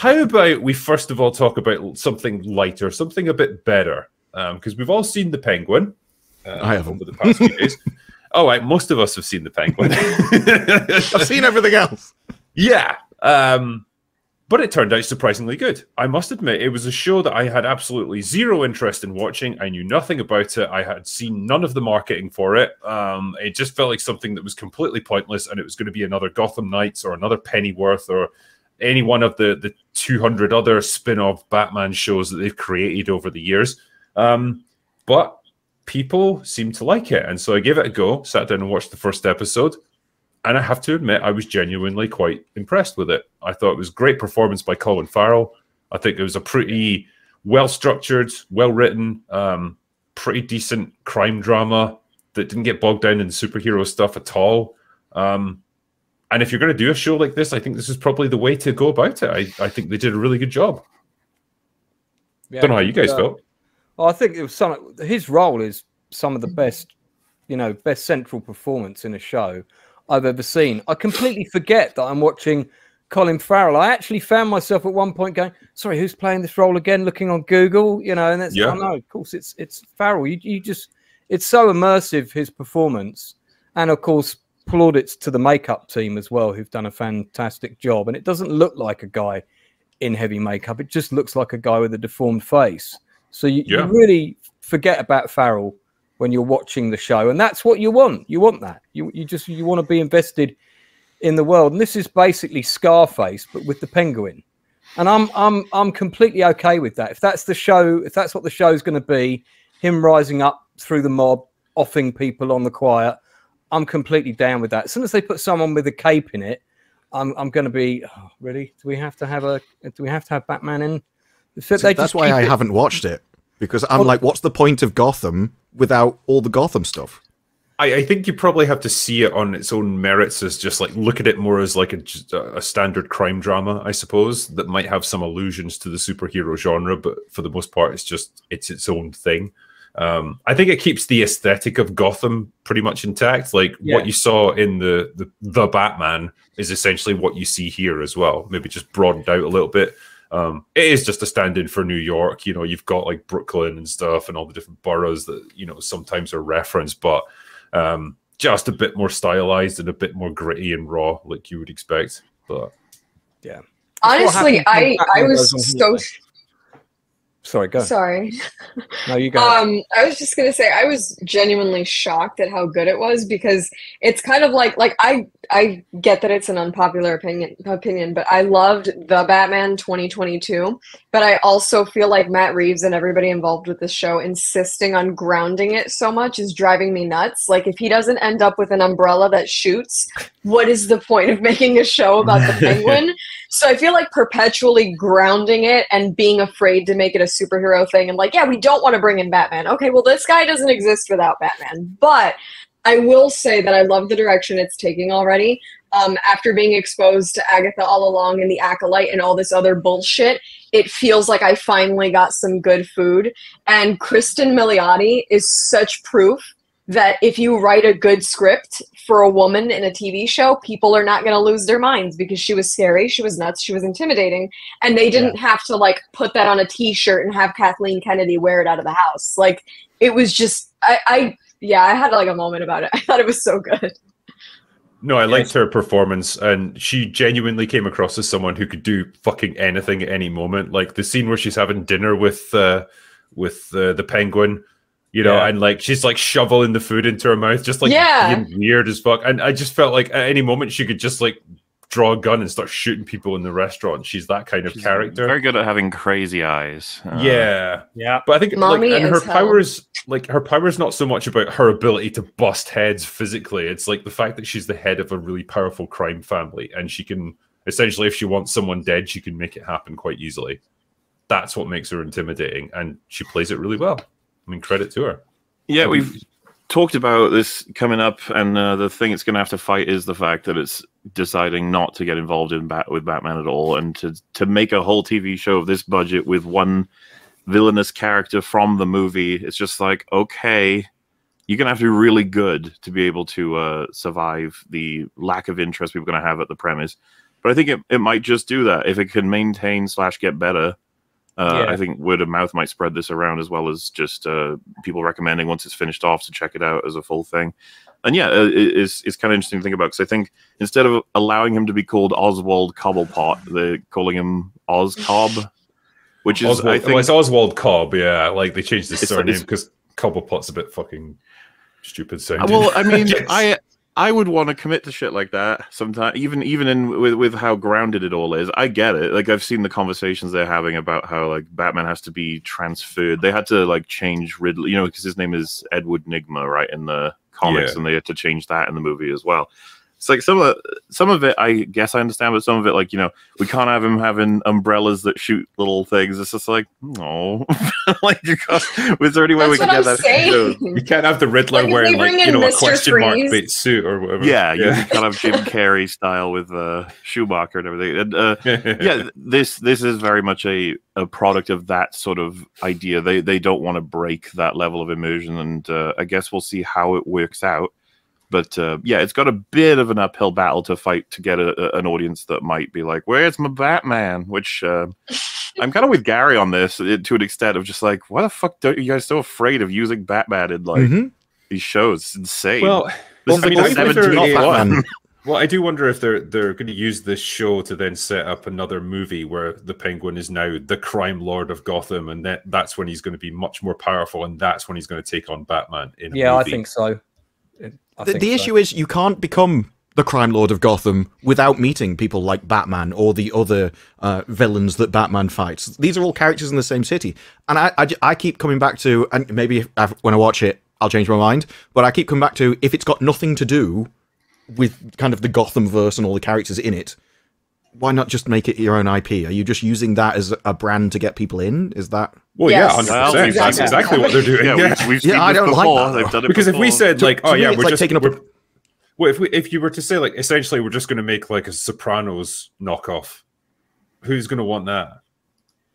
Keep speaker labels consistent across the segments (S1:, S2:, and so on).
S1: how about we first of all talk about something lighter, something a bit better? Because we've all seen The Penguin.
S2: I haven't.
S1: Over the past few days. Oh, right, most of us have seen The Penguin.
S2: I've seen everything else.
S1: Yeah. But it turned out surprisingly good. I must admit, it was a show that I had absolutely zero interest in watching. I knew nothing about it. I had seen none of the marketing for it. It just felt like something that was completely pointless, and it was going to be another Gotham Knights or another Pennyworth or any one of the 200 other spin-off Batman shows that they've created over the years. But people seemed to like it, and so I gave it a go, sat down and watched the first episode. And I have to admit, I was genuinely quite impressed with it. I thought it was a great performance by Colin Farrell. I think it was a pretty well-structured, well-written, pretty decent crime drama that didn't get bogged down in the superhero stuff at all. And if you're going to do a show like this, I think this is probably the way to go about it. I think they did a really good job.
S3: Yeah,
S1: Don't know how you guys felt.
S3: Well, I think it was his role is some of the best, best central performance in a show I've ever seen. I completely forget that I'm watching Colin Farrell. I actually found myself at one point going, "Sorry, who's playing this role again?" Looking on Google, and that's oh no, of course it's Farrell. You just, it's so immersive, his performance, and of course plaudits to the makeup team as well, who've done a fantastic job. And it doesn't look like a guy in heavy makeup; it just looks like a guy with a deformed face. So you really forget about Farrell when you're watching the show, and that's what you want. You want that. You want to be invested in the world. And this is basically Scarface, but with the Penguin. And I'm completely okay with that. If that's the show, if that's what the show's going to be, him rising up through the mob, offing people on the quiet, I'm completely down with that. As soon as they put someone with a cape in it, I'm going to be, oh, really? Do we have to have Batman in?
S2: So that's why I haven't watched it. Because I'm like, what's the point of Gotham without all the Gotham stuff?
S1: I think you probably have to see it on its own merits, as just like look at it more as like a standard crime drama, I suppose, that might have some allusions to the superhero genre, but for the most part, it's its own thing. I think it keeps the aesthetic of Gotham pretty much intact. Like what you saw in the Batman is essentially what you see here as well, maybe just broadened out a little bit. It is just a stand-in for New York. You've got like Brooklyn and stuff and all the different boroughs that, sometimes are referenced, but just a bit more stylized and a bit more gritty and raw, like you would expect. But
S3: yeah,
S4: honestly, I was so...
S3: Sorry, go.
S4: Sorry.
S3: No, you go.
S4: I was just gonna say I was genuinely shocked at how good it was, because it's kind of like I get that it's an unpopular opinion, but I loved the Batman 2022. But I also feel like Matt Reeves and everybody involved with this show insisting on grounding it so much is driving me nuts. Like, if he doesn't end up with an umbrella that shoots, what is the point of making a show about the Penguin? So I feel like perpetually grounding it and being afraid to make it a superhero thing, and like, yeah, we don't want to bring in Batman. Okay, well, this guy doesn't exist without Batman. But I will say that I love the direction it's taking already. After being exposed to Agatha all along and the Acolyte and all this other bullshit, it feels like I finally got some good food. And Kristen Milioti is such proof that if you write a good script for a woman in a TV show, people are not going to lose their minds, because she was scary, she was nuts, she was intimidating, and they didn't have to like put that on a t-shirt and have Kathleen Kennedy wear it out of the house. Like, it was just, I had like a moment about it. I thought it was so good.
S1: No, I liked her performance, and she genuinely came across as someone who could do fucking anything at any moment. Like the scene where she's having dinner with the Penguin, and like she's like shoveling the food into her mouth, just like being weird as fuck. And I just felt like at any moment she could just like draw a gun and start shooting people in the restaurant. She's that kind of character.
S5: Very good at having crazy eyes.
S3: Yeah.
S1: But I think her power is not so much about her ability to bust heads physically. It's like the fact that she's the head of a really powerful crime family, and she can essentially, if she wants someone dead, she can make it happen quite easily. That's what makes her intimidating, and she plays it really well. I mean, credit to her.
S5: Yeah, we've talked about this coming up, and the thing it's going to have to fight is the fact that it's deciding not to get involved with Batman at all, and to make a whole TV show of this budget with one villainous character from the movie. It's just like, okay, you're going to have to be really good to be able to survive the lack of interest we're going to have at the premise. But I think it might just do that if it can maintain / get better. I think word of mouth might spread this around, as well as just people recommending once it's finished off to check it out as a full thing. And yeah, it's kind of interesting to think about, because I think instead of allowing him to be called Oswald Cobblepot, they're calling him Oz Cobb, which is
S1: Oswald,
S5: I think
S1: it's Oswald Cobb. Yeah, like they changed the
S5: It's-
S1: surname
S5: it's-
S1: because Cobblepot's a bit fucking stupid sounding.
S5: well, I mean,
S1: Yes.
S5: I would want to commit to shit like that sometimes, even in with how grounded it all is. I get it. Like, I've seen the conversations they're having about how like Batman has to be transferred. They had to like change Riddler, you know, because his name is Edward Nygma, right, in the comics,
S1: Yeah.
S5: and they had to change that in the movie as well. It's like some of it I guess I understand, but some of it, like, you know, we can't have him having umbrellas that shoot little things. It's just like, no. Like, was there any way we
S4: That's
S5: could
S4: what
S5: get
S4: I'm
S5: that?
S4: saying.
S1: You can't have the Riddler
S4: Like, if
S1: wearing
S4: they bring
S1: like,
S4: in
S1: you know, a
S4: Mr.
S1: question mark
S4: Freeze.
S1: bait suit or whatever.
S5: Yeah, you kind of Jim Carrey style with Schumacher and everything. And yeah, this is very much a product of that sort of idea. They don't want to break that level of immersion, and I guess we'll see how it works out. But yeah, it's got a bit of an uphill battle to fight to get an audience that might be like, "Where's my Batman?" Which I'm kind of with Gary on this to an extent of just like, why the fuck are you guys so afraid of using Batman in like these shows? It's insane.
S1: Well,
S5: this is
S1: I
S5: like
S1: mean,
S5: the
S1: I wonder
S5: 17th
S1: if-
S5: one.
S1: Well, I do wonder if they're going to use this show to then set up another movie where the Penguin is now the crime lord of Gotham, and that's when he's going to be much more powerful, and that's when he's going to take on Batman in a movie.
S3: I think so.
S2: The issue is you can't become the crime lord of Gotham without meeting people like Batman or the other villains that Batman fights. These are all characters in the same city. And I keep coming back to, and maybe when I watch it, I'll change my mind, but I keep coming back to, if it's got nothing to do with kind of the Gotham verse and all the characters in it, why not just make it your own IP? Are you just using that as a brand to get people in? Is that...
S1: Well,
S4: Yes.
S1: yeah, 100%.
S5: Well,
S1: That's exactly what they're doing.
S5: Yeah, we've seen
S2: Yeah, I
S5: this
S2: don't like
S5: before.
S2: that, though.
S5: They've done it
S1: Because if we
S5: before.
S1: said like, oh
S2: me,
S1: yeah,
S2: it's
S1: we're
S2: like
S1: just
S2: taking up
S1: we're, well, if you were to say like, essentially, we're just going to make like a Sopranos knockoff, who's going to want that?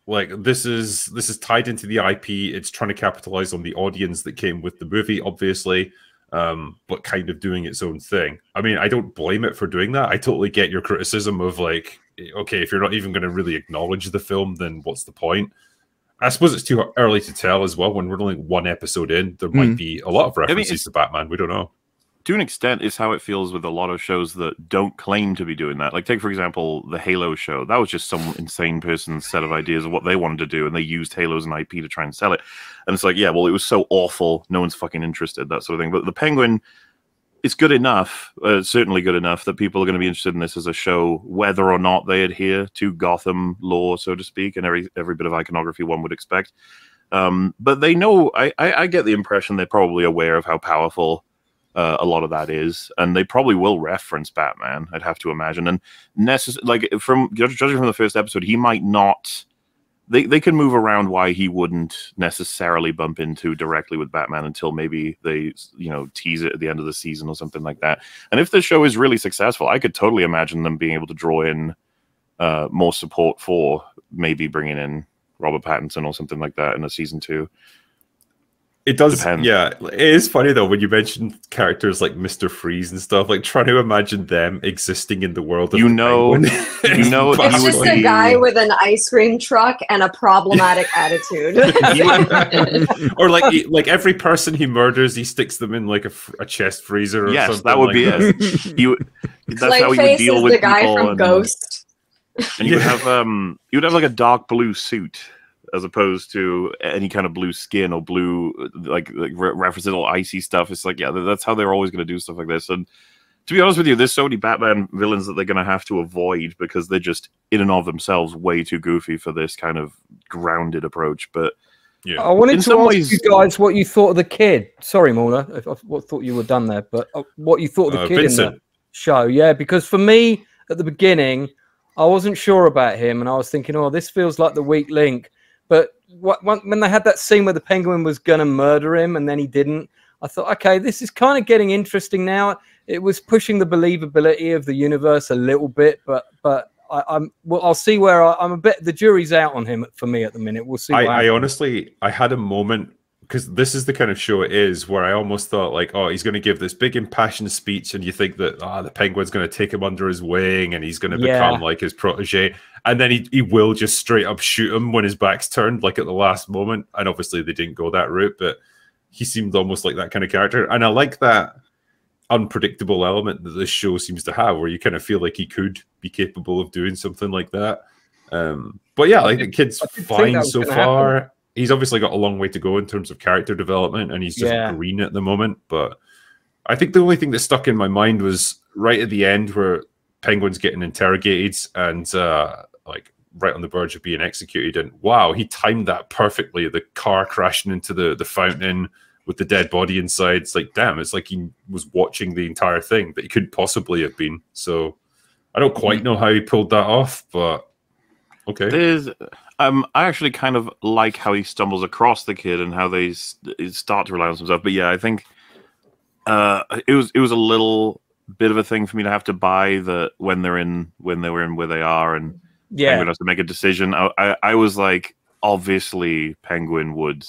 S1: Like, this is tied into the IP. It's trying to capitalize on the audience that came with the movie, obviously, but kind of doing its own thing. I mean, I don't blame it for doing that. I totally get your criticism of like, okay, if you're not even going to really acknowledge the film, then what's the point? I suppose it's too early to tell as well. When we're only one episode in, there might be a lot of references to Batman. We don't know.
S5: To an extent, is how it feels with a lot of shows that don't claim to be doing that. Like, take, for example, the Halo show. That was just some insane person's set of ideas of what they wanted to do, and they used Halo as an IP to try and sell it. And it's like, yeah, well, it was so awful, no one's fucking interested, that sort of thing. But the Penguin, it's good enough, certainly good enough, that people are going to be interested in this as a show, whether or not they adhere to Gotham lore, so to speak, and every bit of iconography one would expect. But they know, I get the impression they're probably aware of how powerful a lot of that is, and they probably will reference Batman, I'd have to imagine. And like, from judging from the first episode, he might not. They can move around why he wouldn't necessarily bump into directly with Batman until maybe they, you know, tease it at the end of the season or something like that. And if the show is really successful, I could totally imagine them being able to draw in more support for maybe bringing in Robert Pattinson or something like that in a season 2.
S1: It does,
S5: Depends.
S1: yeah. It is funny though when you mention characters like Mr. Freeze and stuff. Like, trying to imagine them existing in the world of
S5: You
S1: the
S5: know,
S1: Penguin.
S5: you know,
S4: It's
S5: he would
S4: just a
S5: be-
S4: guy with an ice cream truck and a problematic attitude.
S1: Or like every person he murders, he sticks them in like a chest freezer. Or
S5: Yes,
S1: something.
S5: that would
S1: like
S5: be it. That's how he would
S4: Clayface
S5: deal
S4: is
S5: with
S4: the guy
S5: people.
S4: from
S5: and,
S4: Ghost.
S5: And you would have like a dark blue suit as opposed to any kind of blue skin or blue like references all icy stuff. It's like, yeah, that's how they're always going to do stuff like this. And to be honest with you, there's so many Batman villains that they're going to have to avoid because they're just in and of themselves way too goofy for this kind of grounded approach. But
S1: yeah.
S3: I wanted
S5: In
S3: to
S5: some
S3: ask
S5: ways-
S3: you guys what you thought of the kid. Sorry, Morna, I thought you were done there, but what you thought of the kid in the
S1: Vincent.
S3: show. Yeah, because for me, at the beginning, I wasn't sure about him, and I was thinking, oh, this feels like the weak link. But when they had that scene where the Penguin was going to murder him and then he didn't, I thought, okay, this is kind of getting interesting now. It was pushing the believability of the universe a little bit, but I'll see where I'm a bit. The jury's out on him for me at the minute. We'll see.
S1: I honestly, I had a moment because this is the kind of show it is, where I almost thought like, oh, he's going to give this big impassioned speech, and you think that the Penguin's going to take him under his wing, and he's going to become like his protege, and then he will just straight up shoot him when his back's turned, like at the last moment. And obviously they didn't go that route, but he seemed almost like that kind of character, and I like that unpredictable element that this show seems to have, where you kind of feel like he could be capable of doing something like that. But yeah, like the kid's fine so far. Happen. He's obviously got a long way to go in terms of character development, and he's just green at the moment. But I think the only thing that stuck in my mind was right at the end where Penguin's getting interrogated and like right on the verge of being executed. And wow, he timed that perfectly. The car crashing into the fountain with the dead body inside. It's like, damn, it's like he was watching the entire thing, but he couldn't possibly have been. So I don't quite know how he pulled that off, but okay.
S5: There's, I actually kind of like how he stumbles across the kid and how they start to rely on themselves. But yeah, I think it was a little bit of a thing for me to have to buy that when they were in where they are, and Penguin has to make a decision. I was like, obviously Penguin would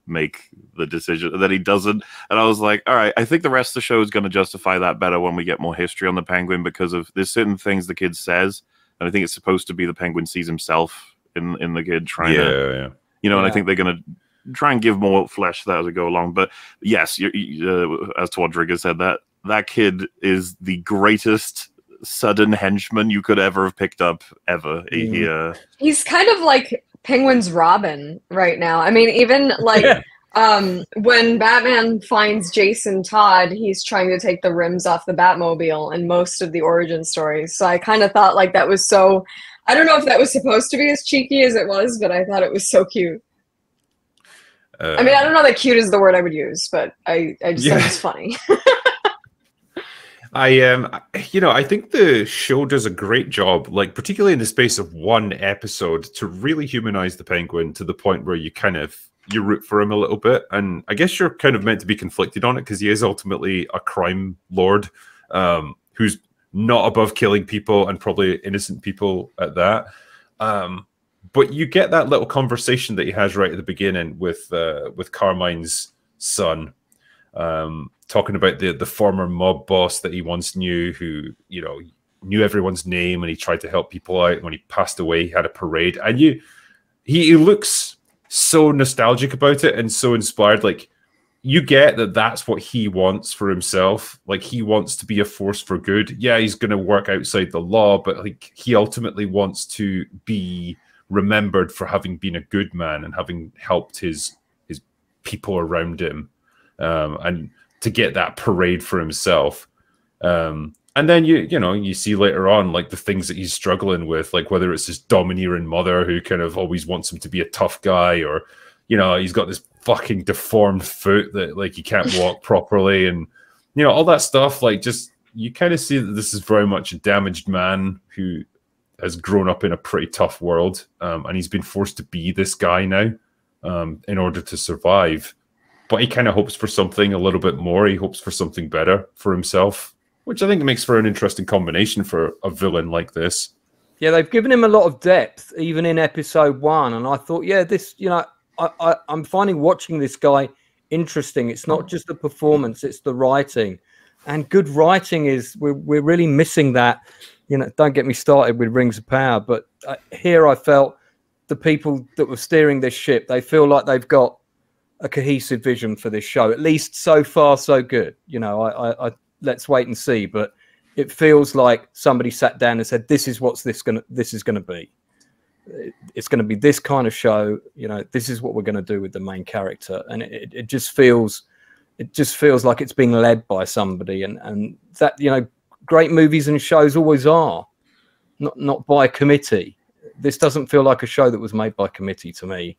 S5: make the decision, that he doesn't, and I was like, all right, I think the rest of the show is going to justify that better when we get more history on the Penguin, because of there's certain things the kid says. And I think it's supposed to be the Penguin sees himself in the kid trying to, you know, and I think they're going to try and give more flesh to that as we go along. But yes, as to what Drigger said, that kid is the greatest sudden henchman you could ever have picked up, ever.
S4: He's kind of like Penguin's Robin right now. I mean, even like when Batman finds Jason Todd, he's trying to take the rims off the Batmobile in most of the origin stories. So I kind of thought like that was so, I don't know if that was supposed to be as cheeky as it was, but I thought it was so cute. I mean, I don't know that cute is the word I would use, but I just thought it was funny.
S1: I think the show does a great job, like particularly in the space of one episode, to really humanize the Penguin to the point where you root for him a little bit. And I guess you're kind of meant to be conflicted on it because he is ultimately a crime lord who's not above killing people, and probably innocent people at that. But you get that little conversation that he has right at the beginning with Carmine's son, talking about the former mob boss that he once knew, who, you know, knew everyone's name, and he tried to help people out. When he passed away, he had a parade, and he looks so nostalgic about it and so inspired. Like, you get that that's what he wants for himself. Like, he wants to be a force for good. Yeah, he's going to work outside the law, but like, he ultimately wants to be remembered for having been a good man and having helped his people around him, and to get that parade for himself. And then you see later on, like, the things that he's struggling with, like whether it's his domineering mother who kind of always wants him to be a tough guy, or, you know, he's got this fucking deformed foot that, like, he can't walk properly, and, you know, all that stuff. Like, just, you kind of see that this is very much a damaged man who has grown up in a pretty tough world, and he's been forced to be this guy now in order to survive. But he kind of hopes for something a little bit more. He hopes for something better for himself, which I think makes for an interesting combination for a villain like this.
S3: Yeah, they've given him a lot of depth, even in episode 1. And I thought, yeah, this, you know, I'm finding watching this guy interesting. It's not just the performance, it's the writing. And good writing is, we're really missing that. You know, don't get me started with Rings of Power, but here I felt the people that were steering this ship, they feel like they've got a cohesive vision for this show. At least so far, so good. You know, I let's wait and see, but it feels like somebody sat down and said, this is what this is gonna be. It's going to be this kind of show. You know, this is what we're going to do with the main character, and it just feels like it's being led by somebody, and that, you know, great movies and shows always are not by a committee. This doesn't feel like a show that was made by committee to me.